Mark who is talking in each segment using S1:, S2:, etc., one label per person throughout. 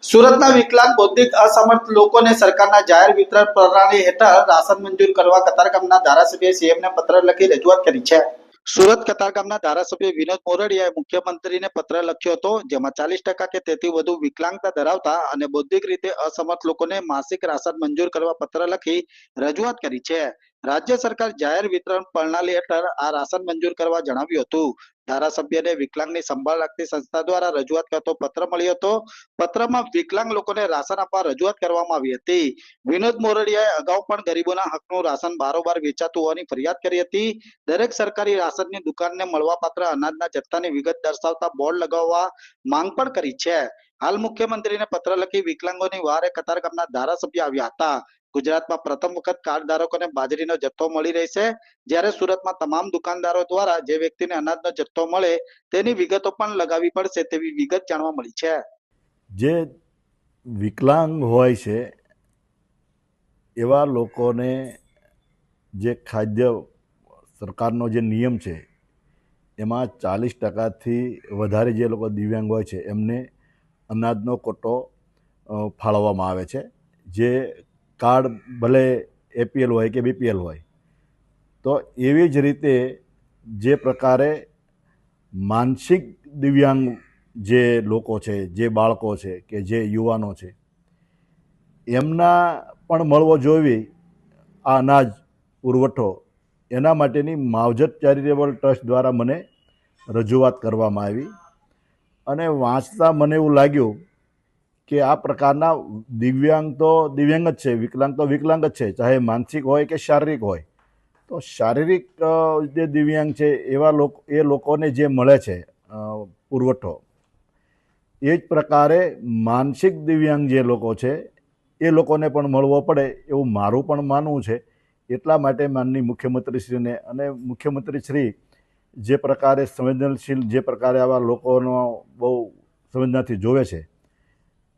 S1: સુરતના વિકલાંગ બૌદ્ધિક અસમર્થ લોકોને સરકારના જાહેર વિતરણ પ્રણાલી હેઠળ રાશન મંજૂર કરવા કતારગામના ધારાસભ્યએ સીએમને પત્ર લખી રજૂઆત કરી છે। સુરત કતારગામના ધારાસભ્ય વિનોદ મોરડિયાએ મુખ્યમંત્રીને પત્ર લખ્યો હતો, જેમાં 40% કે તેથી વધુ વિકલાંગતા ધરાવતા અને બૌદ્ધિક રીતે અસમર્થ લોકોને માસિક રાશન મંજૂર કરવા પત્ર લખી રજૂઆત કરી છે। રાજ્ય સરકાર જાહેર વિતરણ પ્રણાલી હેઠળ આ રાશન મંજૂર કરવા જણાવ્યું હતું। ધારાસભ્યને વિકલાંગની સંભાળ રાખતી સંસ્થા દ્વારા રજૂઆત કરતો પત્ર મળ્યો હતો। પત્રમાં વિકલાંગ લોકોને રાશન આપવા રજૂઆત કરવામાં આવી હતી। વિનોદ મોરડિયાએ અગાઉ પણ ગરીબોના હકનું રાશન બારોબાર વેચાતું હોવાની ફરિયાદ કરી હતી। દરેક સરકારી રાશનની દુકાનને મળવાપાત્ર અનાજના જથ્થાની વિગત દર્શાવતા બોર્ડ લગાવવા માંગ પણ કરી છે। હાલ મુખ્યમંત્રીને પત્ર લખી વિકલાંગોની વારે કતારગામના ધારાસભ્ય આવ્યા હતા। ગુજરાતમાં પ્રથમ વખત કાર્ડ ધારકોને બાજરીનો જથ્થો મળી રહેશે, જ્યારે સુરતમાં તમામ દુકાનદારો દ્વારા જે વ્યક્તિને અનાજનો જથ્થો મળે તેની વિગતો પણ લગાવવી પડશે તેવી વિગત જાણવા મળી છે।
S2: જે વિકલાંગ હોય છે એવા લોકોને જે ખાદ્ય સરકારનો જે નિયમ છે એમાં 40%થી વધારે જે લોકો દિવ્યાંગ હોય છે એમને અનાજનો કોટો ફાળવવામાં આવે છે। જે કાર્ડ ભલે એપીએલ હોય કે બીપીએલ હોય, તો એવી જ રીતે જે પ્રકારે માનસિક દિવ્યાંગ જે લોકો છે, જે બાળકો છે કે જે યુવાનો છે, એમના પણ મળવો જોઈએ આ અનાજ પુરવઠો। એના માટેની માવજત ચેરિટેબલ ટ્રસ્ટ દ્વારા મને રજૂઆત કરવામાં આવી અને વાંચતા મને એવું લાગ્યું કે આ પ્રકારના દિવ્યાંગ તો દિવ્યાંગ જ છે, વિકલાંગ તો વિકલાંગ જ છે, ચાહે માનસિક હોય કે શારીરિક હોય। તો શારીરિક જે દિવ્યાંગ છે એવા લોકોને જે મળે છે પુરવઠો, એ જ પ્રકારે માનસિક દિવ્યાંગ જે લોકો છે એ લોકોને પણ મળવો પડે એવું મારું પણ માનવું છે। એટલા માટે માનનીય મુખ્યમંત્રીશ્રીને અને મુખ્યમંત્રીશ્રી જે પ્રકારે સંવેદનશીલ, જે પ્રકારે આવા લોકોનો બહુ સંવેદનાથી જોવે છે,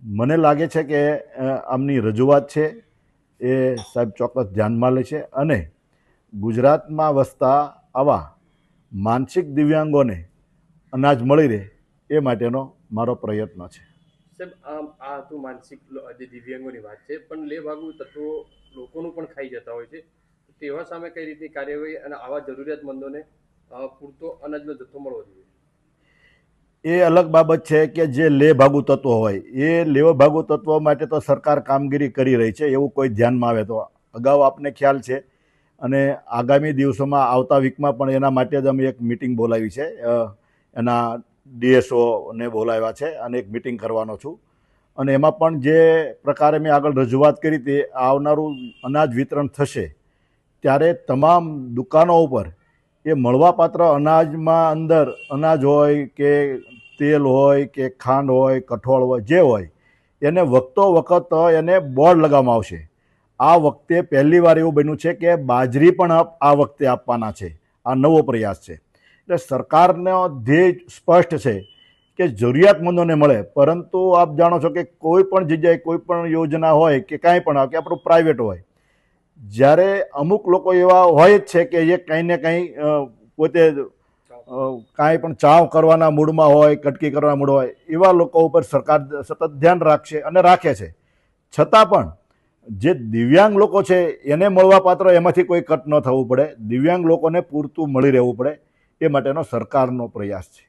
S2: મને લાગે છે કે આમની રજૂઆત છે એ સાહેબ ચોક્કસ ધ્યાનમાં લે છે અને ગુજરાતમાં વસતા આવા માનસિક દિવ્યાંગોને અનાજ મળી રહે એ માટેનો મારો પ્રયત્ન છે।
S3: સાહેબ, આ તો માનસિક જે દિવ્યાંગોની વાત છે, પણ લેભાગુ તત્વો લોકોનું પણ ખાઈ જતા હોય છે, તેવા સામે કઈ રીતની કાર્યવાહી અને આવા જરૂરિયાતમંદોને પૂરતો અનાજનો જથ્થો મળવો જોઈએ?
S2: એ અલગ બાબત છે કે જે લેભાગુ તત્વો હોય એ લેભાગુ તત્વો માટે તો સરકાર કામગીરી કરી રહી છે, એવું કોઈ ધ્યાનમાં આવે તો। અગાઉ આપને ખ્યાલ છે અને આગામી દિવસોમાં આવતા વીકમાં પણ એના માટે જ અમે એક મિટિંગ બોલાવી છે, એના ડીએસઓને બોલાવ્યા છે અને એક મિટિંગ કરવાનો છું। અને એમાં પણ જે પ્રકારે મેં આગળ રજૂઆત કરી હતી, આવનારું અનાજ વિતરણ થશે ત્યારે તમામ દુકાનો ઉપર એ મળવાપાત્ર અનાજમાં અંદર અનાજ હોય કે તેલ હોય કે ખાંડ હોય, કઠોળ હોય, જે હોય એને વખતો વખત એને બોર્ડ લગાવવામાં આવશે। આ વખતે પહેલી વાર એવું બન્યું છે કે બાજરી પણ આ વખતે આપવાના છે, આ નવો પ્રયાસ છે। એટલે સરકારનો ધ્યેય સ્પષ્ટ છે કે જરૂરિયાતમંદોને મળે, પરંતુ આપ જાણો છો કે કોઈ પણ જગ્યાએ કોઈ પણ યોજના હોય કે કાંઈ પણ કે આપણું પ્રાઇવેટ હોય, જ્યારે અમુક લોકો એવા હોય જ છે કે એ કંઈ ને કંઈ પોતે કાંઈ પણ ચાવ કરવાના મૂડમાં હોય, કટકી કરવાના મૂડ હોય, એવા લોકો ઉપર સરકાર સતત ધ્યાન રાખશે અને રાખે છે। છતાં પણ જે દિવ્યાંગ લોકો છે એને મળવાપાત્ર એમાંથી કોઈ કટ ન થવું પડે, દિવ્યાંગ લોકોને પૂરતું મળી રહેવું પડે, એ માટેનો સરકારનો પ્રયાસ છે।